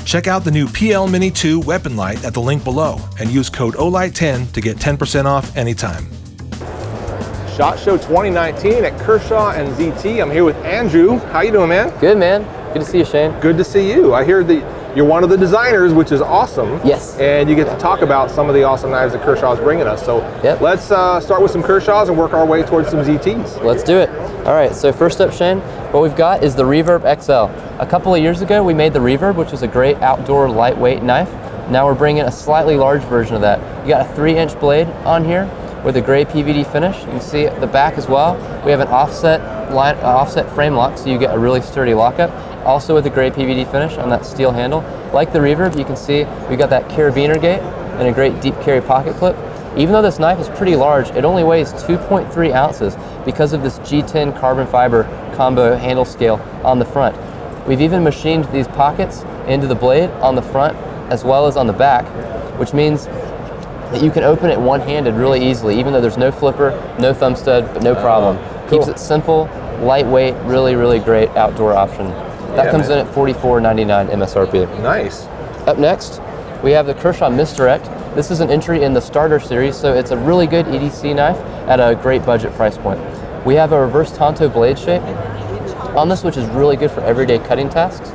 Check out the new PL Mini 2 weapon light at the link below and use code OLIGHT10 to get 10% off anytime. SHOT Show 2019 at Kershaw and ZT. I'm here with Andrew. How you doing, man? Good, man. Good to see you, Shane. Good to see you. I hear that you're one of the designers, which is awesome. Yes. And you get to talk about some of the awesome knives that Kershaw's bringing us. So let's start with some Kershaws and work our way towards some ZTs. Let's do it. All right, so first up, Shane, what we've got is the Reverb XL. A couple of years ago, we made the Reverb, which was a great outdoor lightweight knife. Now we're bringing a slightly large version of that. You got a 3-inch blade on here with a gray PVD finish. You can see at the back as well. We have an offset frame lock, so you get a really sturdy lockup. Also with a gray PVD finish on that steel handle. Like the Reverb, you can see we got that carabiner gate and a great deep carry pocket clip. Even though this knife is pretty large, it only weighs 2.3 ounces because of this G10 carbon fiber combo handle scale on the front. We've even machined these pockets into the blade on the front as well as on the back, which means that you can open it one-handed really easily, even though there's no flipper, no thumb stud, but no problem. Cool. Keeps it simple, lightweight, really, really great outdoor option. That comes in at $44.99 MSRP. Nice. Up next, we have the Kershaw Misdirect. This is an entry in the starter series, so it's a really good EDC knife at a great budget price point. We have a reverse tanto blade shape on this, which is really good for everyday cutting tasks.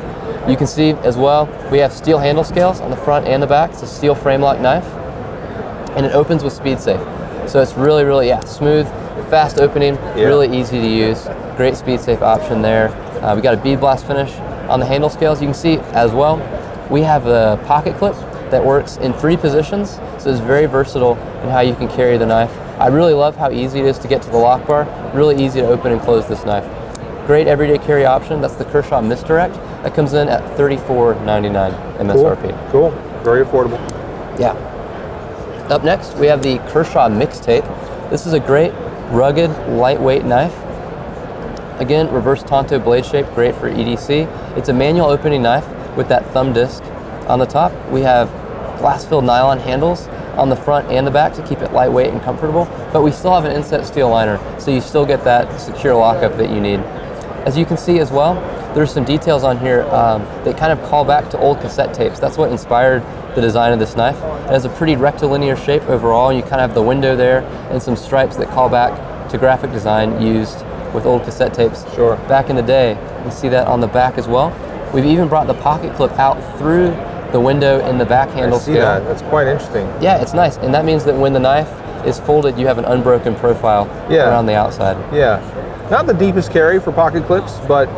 You can see as well, we have steel handle scales on the front and the back. It's a steel frame lock knife, and it opens with speed safe. So it's really, really, smooth, fast opening, really easy to use. Great speed safe option there. We got a bead blast finish on the handle scales. You can see as well, we have a pocket clip that works in 3 positions, so it's very versatile in how you can carry the knife. I really love how easy it is to get to the lock bar. Really easy to open and close this knife. Great everyday carry option. That's the Kershaw Misdirect. That comes in at $34.99 MSRP. Cool. Very affordable. Yeah. Up next, we have the Kershaw Mixtape. This is a great, rugged, lightweight knife. Again, reverse tanto blade shape, great for EDC. It's a manual opening knife with that thumb disc on the top. We have glass-filled nylon handles on the front and the back to keep it lightweight and comfortable, but we still have an inset steel liner, so you still get that secure lockup that you need. As you can see as well, there's some details on here that kind of call back to old cassette tapes. That's what inspired the design of this knife. It has a pretty rectilinear shape overall, and you kind of have the window there and some stripes that call back to graphic design used with old cassette tapes back in the day. You see that on the back as well. We've even brought the pocket clip out through the window in the back handle scale. That. That's quite interesting. Yeah, it's nice, and that means that when the knife is folded, you have an unbroken profile around the outside. Yeah, not the deepest carry for pocket clips, but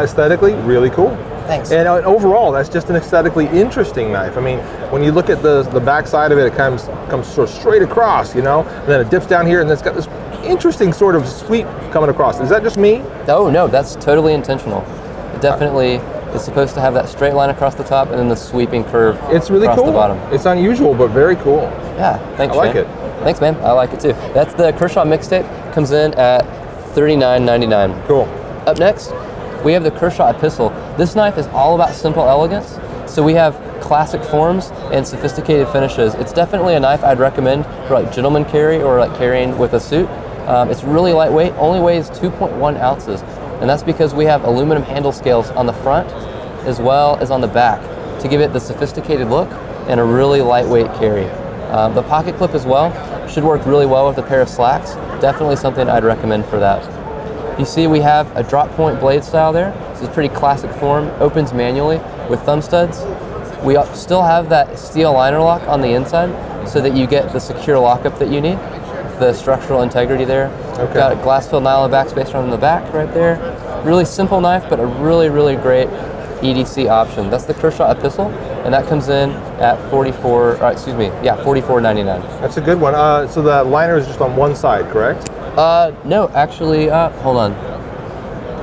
aesthetically, really cool. Thanks. And overall, that's just an aesthetically interesting knife. I mean, when you look at the back side of it, it comes sort of straight across, you know, and then it dips down here, and it's got this interesting sort of sweep coming across. Is that just me? Oh, no, that's totally intentional. It definitely is supposed to have that straight line across the top and then the sweeping curve It's really across cool. the bottom. It's unusual, but very cool. Yeah, thanks, I like Shane. it. Thanks, man. I like it too. That's the Kershaw Mixtape. Comes in at $39.99. Cool. Up next, we have the Kershaw Pistol. This knife is all about simple elegance. So we have classic forms and sophisticated finishes. It's definitely a knife I'd recommend for like gentleman carry or like carrying with a suit. It's really lightweight, only weighs 2.1 ounces. And that's because we have aluminum handle scales on the front as well as on the back to give it the sophisticated look and a really lightweight carry. The pocket clip as well should work really well with a pair of slacks. Definitely something I'd recommend for that. You see we have a drop point blade style there. This is pretty classic form, opens manually with thumb studs. We still have that steel liner lock on the inside so that you get the secure lockup that you need. The structural integrity there. Okay. Got a glass-filled nylon backspacer on the back right there. Really simple knife, but a really, really great EDC option. That's the Kershaw Pistol, and that comes in at $44.99. That's a good one. So the liner is just on one side, correct? No, actually, hold on.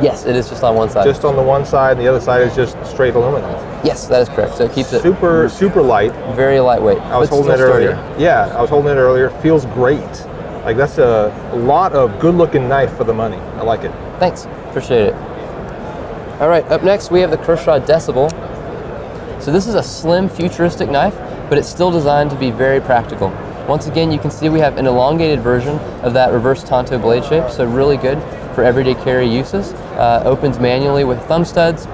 Yes, it is just on one side. Just on the one side, and the other side is just straight aluminum. Yes, that is correct. So it keeps it super light. Very lightweight. I was holding it earlier. Yeah, I was holding it earlier. Feels great. Like that's a lot of good-looking knife for the money. I like it. Thanks, appreciate it. All right, up next we have the Kershaw Decibel. So this is a slim, futuristic knife, but it's still designed to be very practical. Once again, you can see we have an elongated version of that reverse tanto blade shape, so really good for everyday carry uses. Opens manually with thumb studs.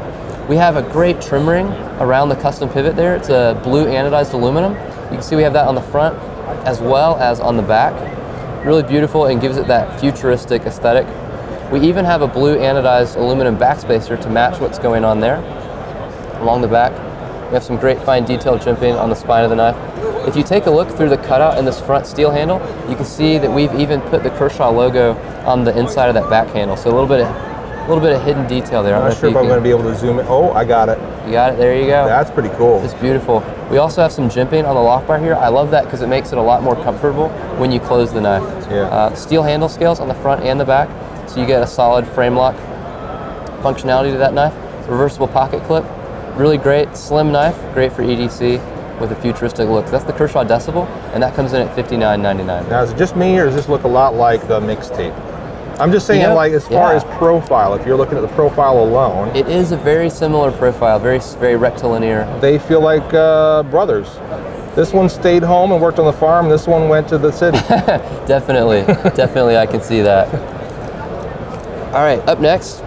We have a great trim ring around the custom pivot there. It's a blue anodized aluminum. You can see we have that on the front as well as on the back. Really beautiful and gives it that futuristic aesthetic. We even have a blue anodized aluminum backspacer to match what's going on there. Along the back, we have some great fine detail jimping on the spine of the knife. If you take a look through the cutout in this front steel handle, you can see that we've even put the Kershaw logo on the inside of that back handle. So a little bit of hidden detail there. I'm not sure if I'm going to be able to zoom in. Oh, I got it. You got it. There you go. That's pretty cool. It's beautiful. We also have some jimping on the lock bar here. I love that because it makes it a lot more comfortable when you close the knife. Yeah. Steel handle scales on the front and the back, so you get a solid frame lock functionality to that knife. Reversible pocket clip. Really great, slim knife, great for EDC with a futuristic look. That's the Kershaw Decibel, and that comes in at $59.99. Now, is it just me, or does this look a lot like the Mixtape? I'm just saying, like, as far as profile, if you're looking at the profile alone. It is a very similar profile, very rectilinear. They feel like brothers. This one stayed home and worked on the farm, this one went to the city. Definitely, definitely I can see that. All right, up next,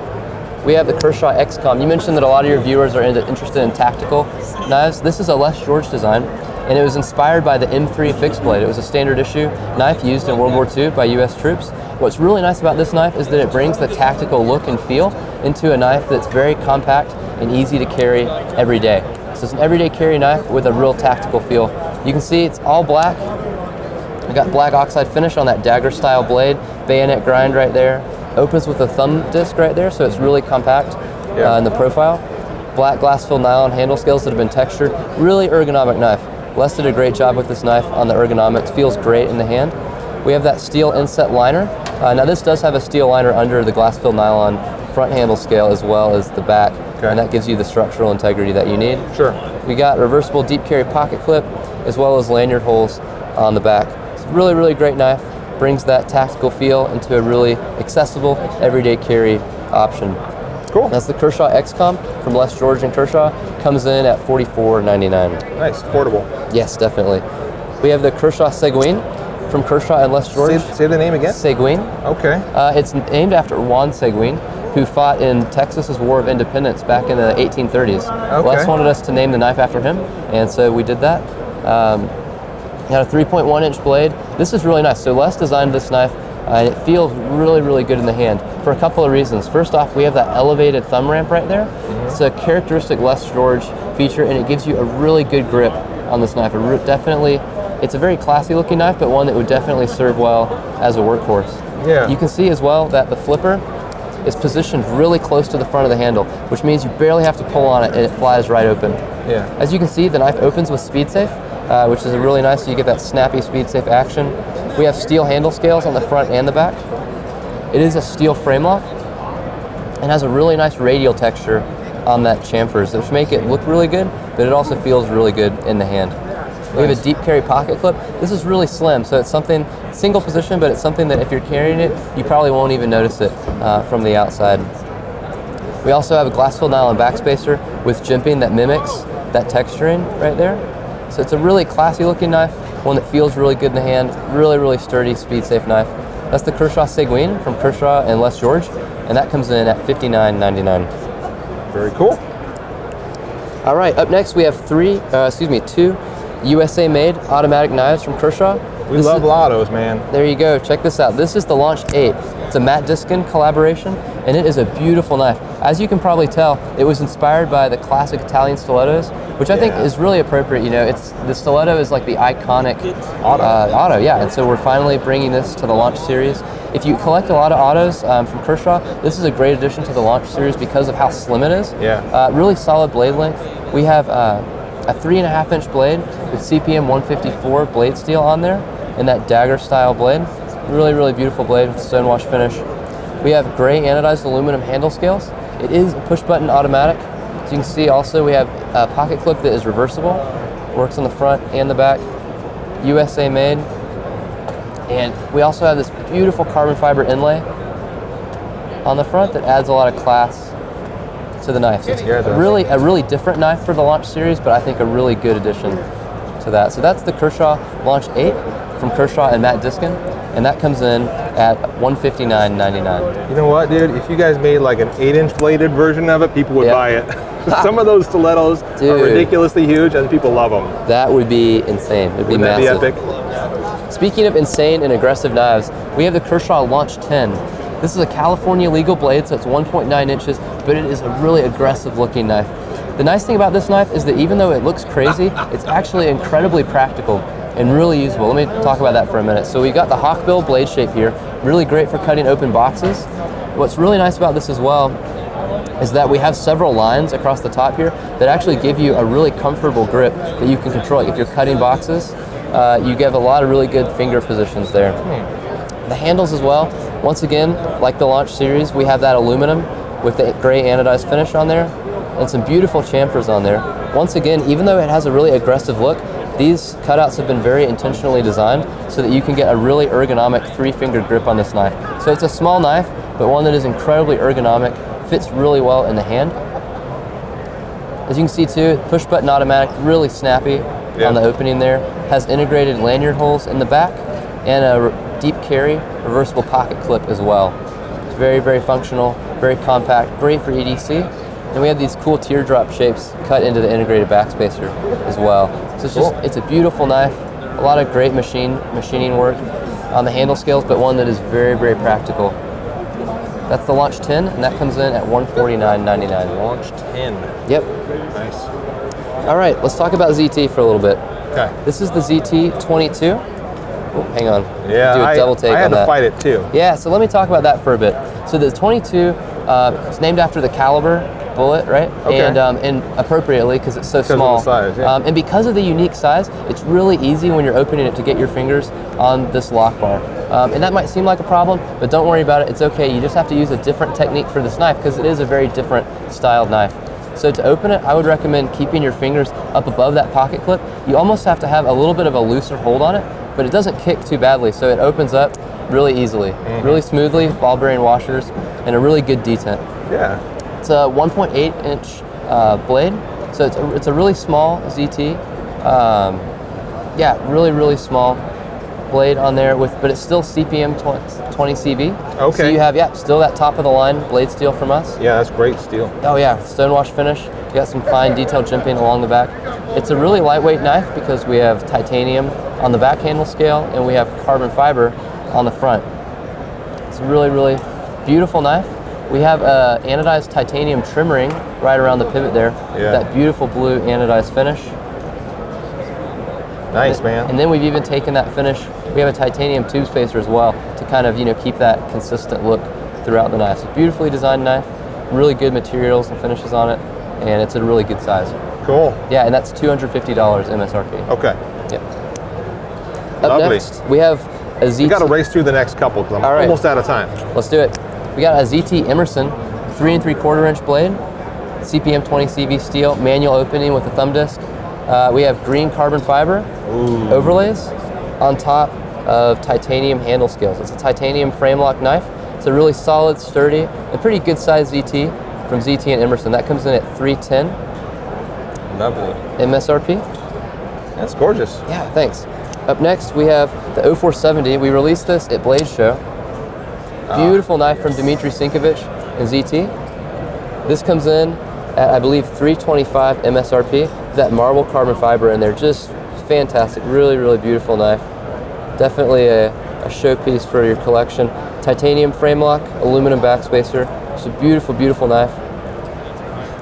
we have the Kershaw XCOM. You mentioned that a lot of your viewers are interested in tactical knives. This is a Les George design, and it was inspired by the M3 fixed blade. It was a standard issue knife used in World War II by US troops. What's really nice about this knife is that it brings the tactical look and feel into a knife that's very compact and easy to carry every day. So it's an everyday carry knife with a real tactical feel. You can see it's all black. We got black oxide finish on that dagger style blade, bayonet grind right there. Opens with a thumb disc right there, so it's really compact in the profile. Black glass filled nylon handle scales that have been textured. Really ergonomic knife. Les did a great job with this knife on the ergonomics. Feels great in the hand. We have that steel inset liner. Now this does have a steel liner under the glass filled nylon front handle scale as well as the back, and that gives you the structural integrity that you need. Sure. We got reversible deep carry pocket clip as well as lanyard holes on the back. It's a really, really great knife. Brings that tactical feel into a really accessible, everyday carry option. Cool. That's the Kershaw XCOM from Les George and Kershaw. Comes in at $44.99. Nice, portable. Yes, definitely. We have the Kershaw Cygwin from Kershaw and Les George. Say the name again? Cygwin. Okay. It's named after Juan Cygwin, who fought in Texas's War of Independence back in the 1830s. Okay. Les wanted us to name the knife after him, and so we did that. Got a 3.1 inch blade. This is really nice. So Les designed this knife and it feels really, really good in the hand for a couple of reasons. First off, we have that elevated thumb ramp right there. It's a characteristic Les George feature, and it gives you a really good grip on this knife. It's a very classy looking knife, but one that would definitely serve well as a workhorse. Yeah. You can see as well that the flipper is positioned really close to the front of the handle, which means you barely have to pull on it and it flies right open. Yeah. As you can see, the knife opens with speed safe, which is really nice, so you get that snappy speed safe action. We have steel handle scales on the front and the back. It is a steel frame lock and has a really nice radial texture on that chamfers, which make it look really good, but it also feels really good in the hand. We have a deep carry pocket clip. This is really slim, so it's something single position, but it's something that if you're carrying it, you probably won't even notice it from the outside. We also have a glass filled nylon backspacer with jimping that mimics that texturing right there. So it's a really classy looking knife, one that feels really good in the hand, really, really sturdy, speed safe knife. That's the Kershaw Cygwin from Kershaw and Les George, and that comes in at $59.99. Very cool. All right, up next we have two USA-made automatic knives from Kershaw. We love Lottos, man. There you go, check this out. This is the Launch 8. It's a Matt Diskin collaboration, and it is a beautiful knife. As you can probably tell, it was inspired by the classic Italian stilettos, which I think is really appropriate. You know, the stiletto is like the iconic auto, yeah. And so we're finally bringing this to the Launch series. If you collect a lot of autos from Kershaw, this is a great addition to the Launch series because of how slim it is. Yeah. Really solid blade length. We have a 3.5 inch blade with CPM 154 blade steel on there, and that dagger style blade. Really, really beautiful blade with stonewash finish. We have gray anodized aluminum handle scales. It is a push button automatic. As you can see also we have a pocket clip that is reversible. Works on the front and the back. USA made. And we also have this beautiful carbon fiber inlay on the front that adds a lot of class to the knife. So it's a really different knife for the Launch series, but I think a really good addition to that. So that's the Kershaw Launch 8 from Kershaw and Matt Diskin, and that comes in at $159.99. You know what, dude? If you guys made like an 8-inch bladed version of it, people would buy it. Some of those stilettos are ridiculously huge, and people love them. That would be insane. It'd be massive. That'd be epic. Speaking of insane and aggressive knives, we have the Kershaw Launch 10. This is a California legal blade, so it's 1.9 inches, but it is a really aggressive looking knife. The nice thing about this knife is that even though it looks crazy, it's actually incredibly practical and really usable. Let me talk about that for a minute. So we got the hawkbill blade shape here, really great for cutting open boxes. What's really nice about this as well is that we have several lines across the top here that actually give you a really comfortable grip that you can control. If you're cutting boxes, you get a lot of really good finger positions there. The handles as well, once again, like the Launch series, we have that aluminum with the gray anodized finish on there and some beautiful chamfers on there. Once again, even though it has a really aggressive look, these cutouts have been very intentionally designed so that you can get a really ergonomic 3-finger grip on this knife. So it's a small knife, but one that is incredibly ergonomic, fits really well in the hand. As you can see too, push button automatic, really snappy on the opening there. Has integrated lanyard holes in the back and a deep carry reversible pocket clip as well. It's very, very functional, very compact, great for EDC. And we have these cool teardrop shapes cut into the integrated backspacer as well. So it's just, it's a beautiful knife, a lot of great machining work on the handle scales, but one that is very, very practical. That's the Launch 10, and that comes in at $149.99. Launch 10. Yep. Nice. All right, let's talk about ZT for a little bit. Okay. This is the ZT 22. Oh, hang on. Yeah, do a double take I had on that. to fight it too. Yeah, so let me talk about that for a bit. So the 22, it's named after the caliber bullet, right? Okay. And appropriately because it's so small. Of the size, yeah. And because of the unique size, it's really easy when you're opening it to get your fingers on this lock bar. And that might seem like a problem, but don't worry about it. It's okay. You just have to use a different technique for this knife because it is a very different styled knife. So to open it, I would recommend keeping your fingers up above that pocket clip. You almost have to have a little bit of a looser hold on it, but it doesn't kick too badly, so it opens up really easily, really smoothly, ball bearing washers, and a really good detent. Yeah. It's a 1.8-inch blade, so it's a really small ZT. Yeah, really, really small blade on there, but it's still CPM 20 CV. Okay. So you have, still that top of the line blade steel from us. Yeah, that's great steel. Oh yeah, stonewash finish. You got some fine detailed jimping along the back. It's a really lightweight knife because we have titanium on the back handle scale and we have carbon fiber on the front. It's a really, really beautiful knife. We have a anodized titanium trim ring right around the pivot there. Yeah. That beautiful blue anodized finish. Nice, man. And then we've even taken that finish. We have a titanium tube spacer as well to kind of, keep that consistent look throughout the knife. It's a beautifully designed knife, really good materials and finishes on it, and it's a really good size. Cool. Yeah, and that's $250 MSRP. Okay. Yep. Lovely. Up next, we have a ZT. We got to race through the next couple because I'm almost out of time. Let's do it. We got a ZT Emerson 3 3/4-inch blade, CPM 20 CV steel, manual opening with a thumb disc. We have green carbon fiber overlays on top of titanium handle scales. It's a titanium frame lock knife. It's a really solid, sturdy, and pretty good size ZT from ZT and Emerson. That comes in at $310 Lovely. MSRP. That's gorgeous. Yeah, thanks. Up next, we have the 0470. We released this at Blade Show. Beautiful knife from Dmitry Sinkovich and ZT. This comes in at, I believe, $325 MSRP. That marble carbon fiber in there, just fantastic. Really, really beautiful knife. Definitely a showpiece for your collection. Titanium frame lock, aluminum backspacer. It's a beautiful, beautiful knife.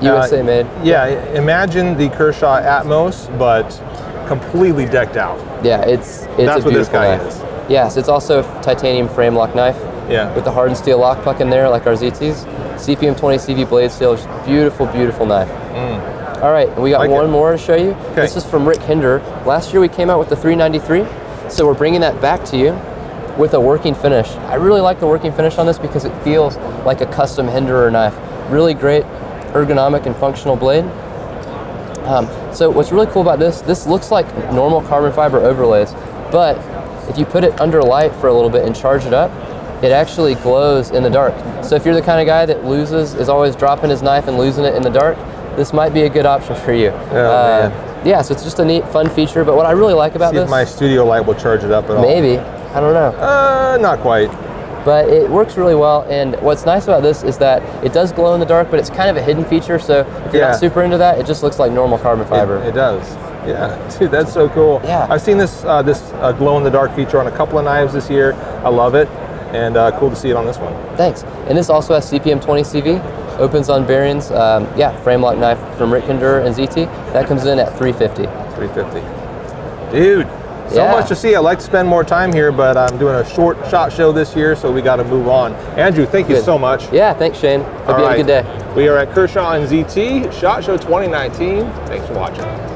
USA made. Yeah, imagine the Kershaw Atmos, but completely decked out. Yeah, it's That's a what beautiful this guy knife. is. Yes, it's also a titanium frame lock knife. Yeah. With the hardened steel lock puck in there, like our ZTs. CPM 20 CV blade steel, just beautiful, beautiful knife. All right, and we got one more to show you. Okay. This is from Rick Hinder. Last year we came out with the 393, so we're bringing that back to you with a working finish. I really like the working finish on this because it feels like a custom Hinderer knife. Really great ergonomic and functional blade. So what's really cool about this looks like normal carbon fiber overlays, but if you put it under light for a little bit and charge it up, it actually glows in the dark. So if you're the kind of guy that is always dropping his knife and losing it in the dark, this might be a good option for you. Man. Yeah, so it's just a neat, fun feature, but what I really like about See this... if my studio light will charge it up at all. Maybe. I don't know. Not quite. but it works really well. And what's nice about this is that it does glow in the dark, but it's kind of a hidden feature. So if you're not super into that, it just looks like normal carbon fiber. It does. Yeah, dude, that's so cool. Yeah. I've seen this glow in the dark feature on a couple of knives this year. I love it, and cool to see it on this one. Thanks. And this also has CPM 20 CV. Opens on bearings. Yeah, frame lock knife from Rittkinder and ZT. That comes in at $350. $350. Dude. So much to see. I'd like to spend more time here, but I'm doing a short SHOT Show this year, so we got to move on. Andrew, thank you so much. Yeah, thanks, Shane. Hope you have a good day. We are at Kershaw and ZT, SHOT Show 2019. Thanks for watching.